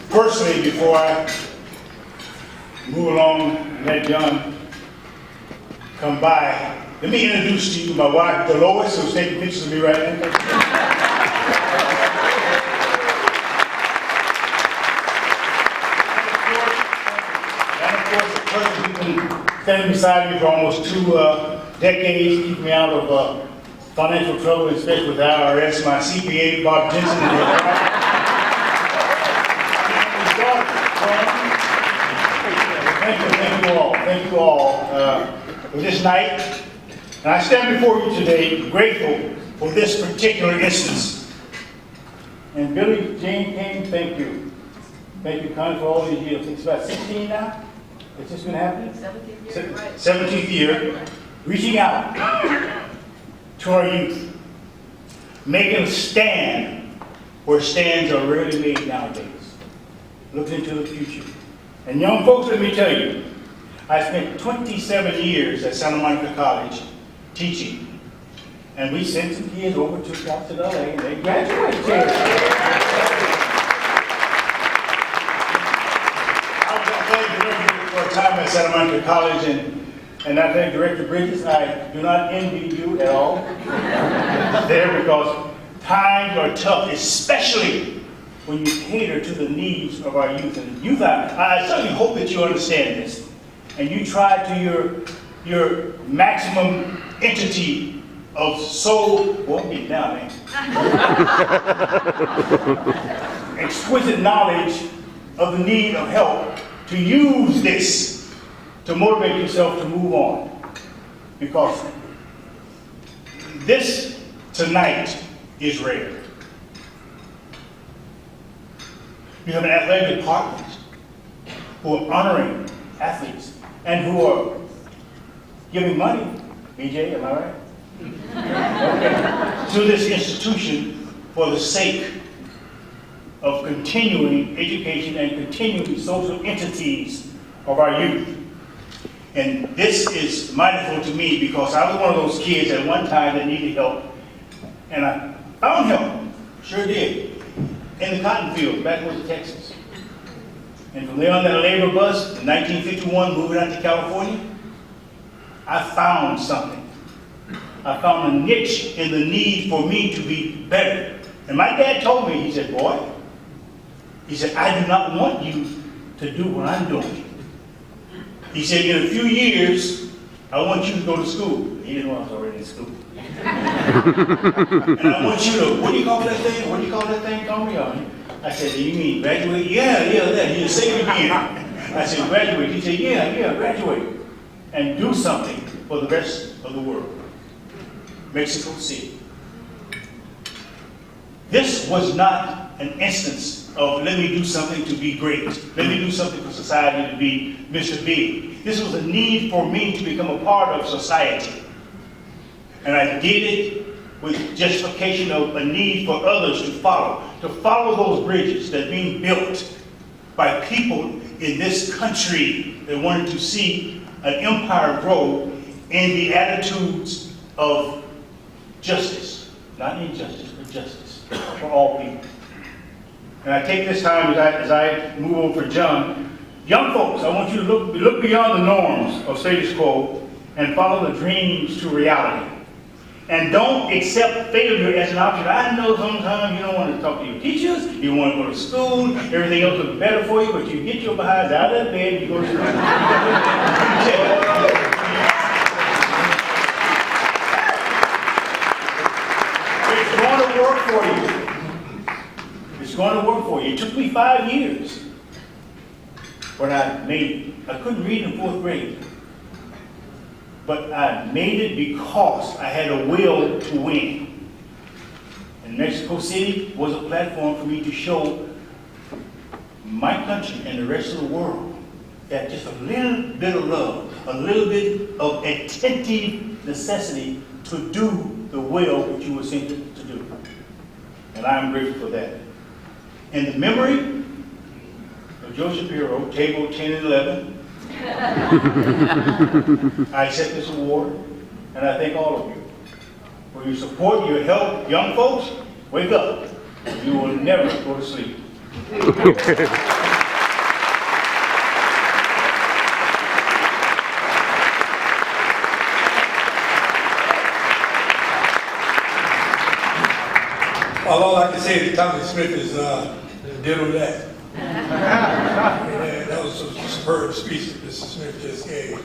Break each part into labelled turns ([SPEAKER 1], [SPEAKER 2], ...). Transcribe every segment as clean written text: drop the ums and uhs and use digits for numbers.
[SPEAKER 1] Personally, before I move along and let John come by, let me introduce to you my wife, Dolores, who's taking pictures of me right now. And of course, the person who's been standing beside me for almost 2 decades, keeping me out of financial trouble, especially with the IRS, my CPA, Bob Jensen. Thank you all for this night. And I stand before you today grateful for this particular instance. And Billie Jean King, thank you. Thank you, Connie, for all these years. It's about 16 now? It's just been happening?
[SPEAKER 2] 17th year, right.
[SPEAKER 1] 17th year. Reaching out to our youth. Making a stand where stands are rarely made nowadays. Looking into the future. And young folks, let me tell you, I spent 27 years at Santa Monica College teaching. And we sent some kids over to Cal State L.A. and they graduated. I was athletic director for a time at Santa Monica College, and athletic director Bridges, I do not envy you at all there, because times are tough, especially when you cater to the needs of our youth. And youth, I certainly hope that you understand this. And you try to your maximum entity of soul, well, get down, man. Exquisite knowledge of the need of help to use this to motivate yourself to move on. Because this tonight is rare. You have an athletic department who are honoring athletes and who are giving money, BJ, am I right? Okay. To this institution for the sake of continuing education and continuing social entities of our youth. And this is mindful to me because I was one of those kids at one time that needed help. And I found help, sure did, in the cotton field back in Texas. And from there on that labor bus in 1951, moving out to California, I found something. I found a niche in the need for me to be better. And my dad told me, he said, boy, he said, I do not want you to do what I'm doing. He said, in a few years, I want you to go to school. He didn't know I was already in school. And I want you to, what do you call that thing? What do you call that thing, Tommie? I said, do you mean graduate? Yeah, that. He said it again. I said, graduate. He said, yeah, graduate. And do something for the rest of the world. Mexico City. This was not an instance of let me do something to be great. Let me do something for society to be Mr. Big. This was a need for me to become a part of society. And I did it with justification of a need for others to follow those bridges that are being built by people in this country that wanted to see an empire grow in the attitudes of justice, not injustice, but justice for all people. And I take this time as I move on for John. Young folks, I want you to look beyond the norms of status quo and follow the dreams to reality. And don't accept failure as an option. I know sometimes you don't want to talk to your teachers, you want to go to school, everything else looks better for you, but you get your behinds out of bed and you go to school. It's going to work for you. It's going to work for you. It took me 5 years when I couldn't read in 4th grade. But I made it because I had a will to win. And Mexico City was a platform for me to show my country and the rest of the world that just a little bit of love, a little bit of attentive necessity to do the will which you were sent to do. And I'm grateful for that. In the memory of Joe Shapiro, table 10 and 11, I accept this award, and I thank all of you for your support, your help. Young folks, wake up. You will never go to sleep.
[SPEAKER 2] Well, all I can say is Tommie Smith is did on that. That was a superb speech that Mr. Smith just gave.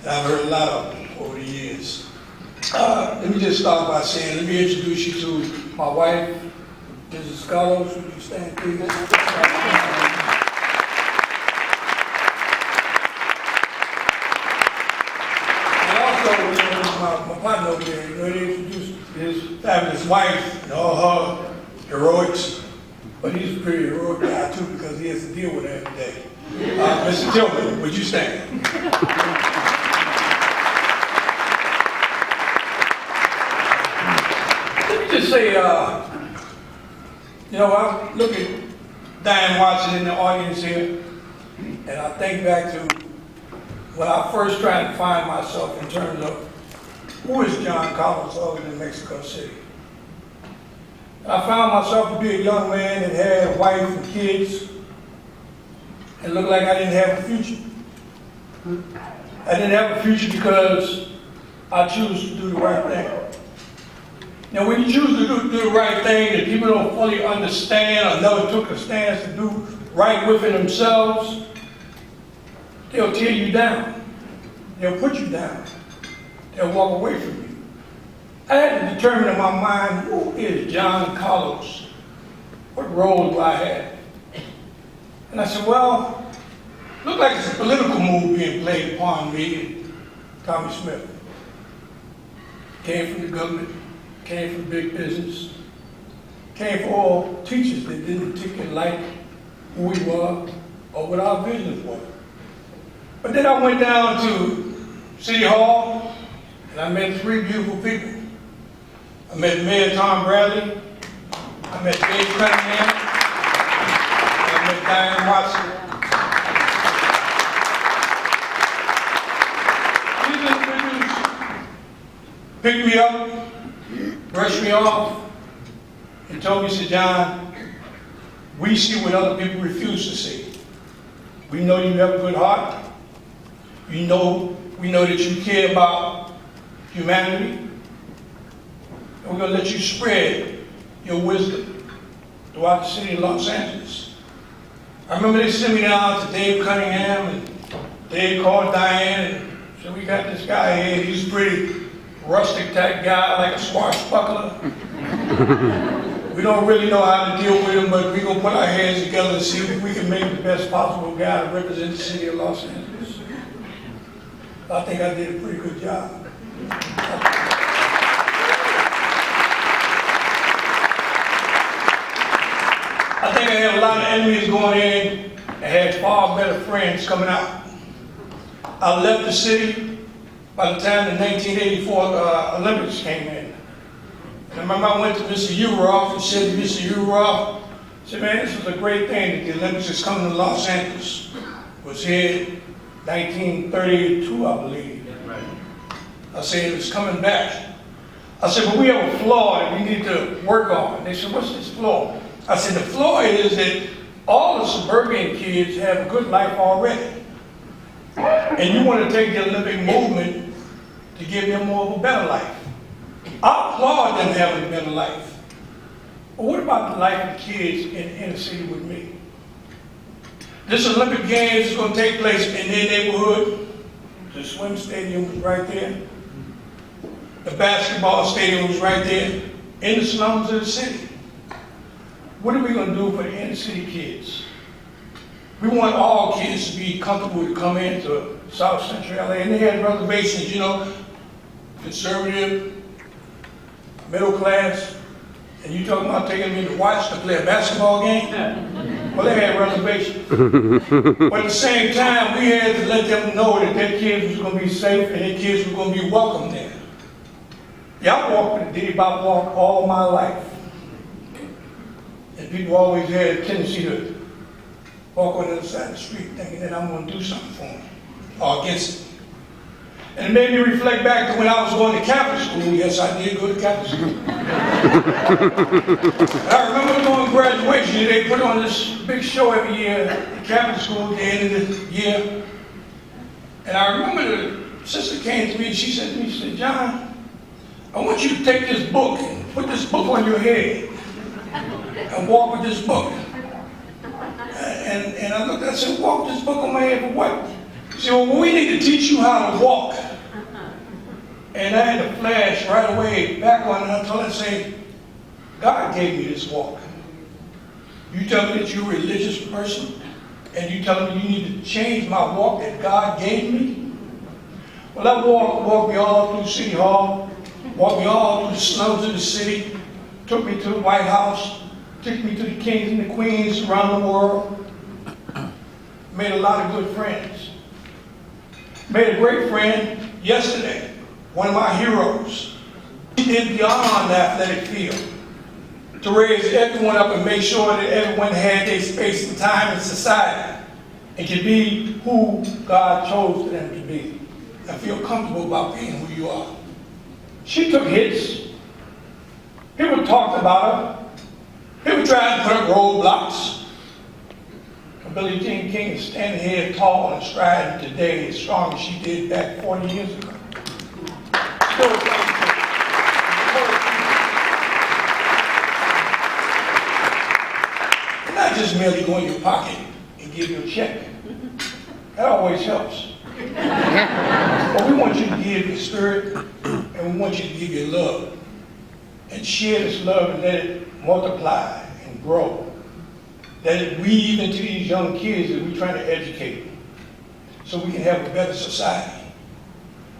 [SPEAKER 2] And I've heard a lot of them over the years. Let me just start by saying, let me introduce you to my wife, Mrs. Carlos. Would you stand, please? And also, my partner over there, you know, they introduced his fabulous wife and all her heroics. But he's a pretty heroic guy too, because he has to deal with it every day. Mr. Tillman, would you stand? Let me just say, you know, I look at Diane Watson in the audience here, and I think back to when I first tried to find myself in terms of who is John Collins over in Mexico City. I found myself to be a young man that had a wife and kids and looked like I didn't have a future. I didn't have a future because I choose to do the right thing. Now, when you choose to do the right thing that people don't fully understand or never took a stance to do right within themselves, they'll tear you down. They'll put you down. They'll walk away from you. I had to determine in my mind, who is John Carlos? What role do I have? And I said, well, look like it's a political move being played upon me and Tommie Smith. Came from the government, came from big business, came from all teachers that didn't particularly like who we were or what our visions were. But then I went down to City Hall and I met three beautiful people. I met Mayor Tom Bradley, I met Dave Cunningham, and I met Diane Watson. These individuals picked me up, brushed me off, and told me, said, John, we see what other people refuse to see. We know you have a good heart. We know that you care about humanity. And we're going to let you spread your wisdom throughout the city of Los Angeles. I remember they sent me down to Dave Cunningham, and Dave called Diane and said, we got this guy here, he's a pretty rustic type guy, like a swashbuckler. We don't really know how to deal with him, but we're going to put our hands together and see if we can make the best possible guy to represent the city of Los Angeles. I think I did a pretty good job. I think I had a lot of enemies going in and had far better friends coming out. I left the city by the time the 1984 Olympics came in. And I remember I went to Mr. Uroff and said to Mr. Uroff, I said, man, this is a great thing that the Olympics is coming to Los Angeles. It was here in 1932, I believe. I said, it's coming back. I said, but we have a flaw that we need to work on. They said, what's this flaw? I said, the flaw is that all the suburban kids have a good life already. And you want to take the Olympic movement to give them more of a better life. I applaud them having a better life. But what about the life of kids in the inner city with me? This Olympic Games is going to take place in their neighborhood. The swim stadium is right there. The basketball stadium is right there in the slums of the city. What are we going to do for the inner city kids? We want all kids to be comfortable to come into South Central LA, and they had reservations, you know, conservative, middle class, and you talking about taking them to watch to play a basketball game? Well, they had reservations. But at the same time, we had to let them know that their kids was going to be safe and their kids were going to be welcome there. Yeah, I walked the Diddy Bop Walk all my life. And people always had a tendency to walk on the other side of the street thinking that I'm going to do something for them or against them. And it made me reflect back to when I was going to Catholic school. Yes, I did go to Catholic school. I remember going to graduation. They put on this big show every year at Catholic school at the end of the year. And I remember the sister came to me and she said to me, she said, John, I want you to take this book and put this book on your head and walk with this book. And I looked, I said, walk with this book on my head for what? She said, well, we need to teach you how to walk. And I had to flash right away back on her until I say, God gave me this walk. You tell me that you're a religious person and you tell me you need to change my walk that God gave me? Well, that walked me all through City Hall, walked me all through the slums of the city, took me to the White House, took me to the kings and the queens around the world. Made a lot of good friends. Made a great friend yesterday, one of my heroes. He did beyond the athletic field to raise everyone up and make sure that everyone had their space and time in society and could be who God chose them to be and feel comfortable about being who you are. She took hits. People talked about her. People tried to put up roadblocks. Billie Jean King is standing here tall and striding today as strong as she did back 40 years ago. And not just merely go in your pocket and give you a check. That always helps. But we want you to give your spirit and we want you to give your love. And share this love and let it multiply and grow. Let it weave into these young kids that we're trying to educate so we can have a better society.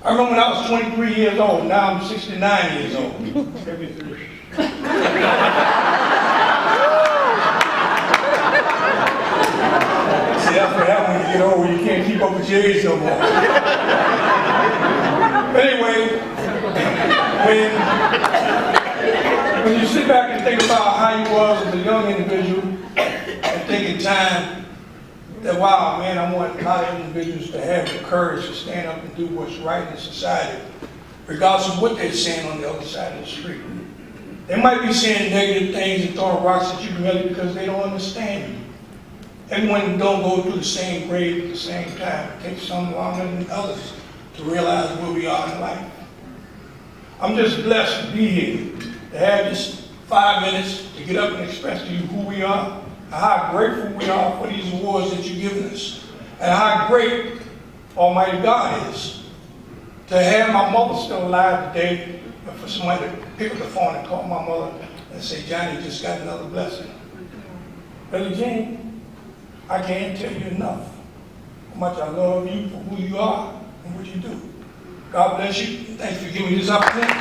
[SPEAKER 2] I remember when I was 23 years old, now I'm 69 years old. See, that's what happens when you get old, you can't keep up with your age no more. But anyway, when you sit back and think about how you was as a young individual, and think in time that, wow, man, I want a lot of individuals to have the courage to stand up and do what's right in society, regardless of what they're saying on the other side of the street. They might be saying negative things and throwing rocks at you merely because they don't understand you. Everyone don't go through the same grade at the same time. It takes some longer than others to realize where we are in life. I'm just blessed to be here, to have this 5 minutes to get up and express to you who we are, and how grateful we are for these awards that you've given us, and how great Almighty God is to have my mother still alive today, and for somebody to pick up the phone and call my mother and say, Johnny just got another blessing. Billie Jean, I can't tell you enough how much I love you for who you are and what you do. God bless you. Thanks for giving me this opportunity.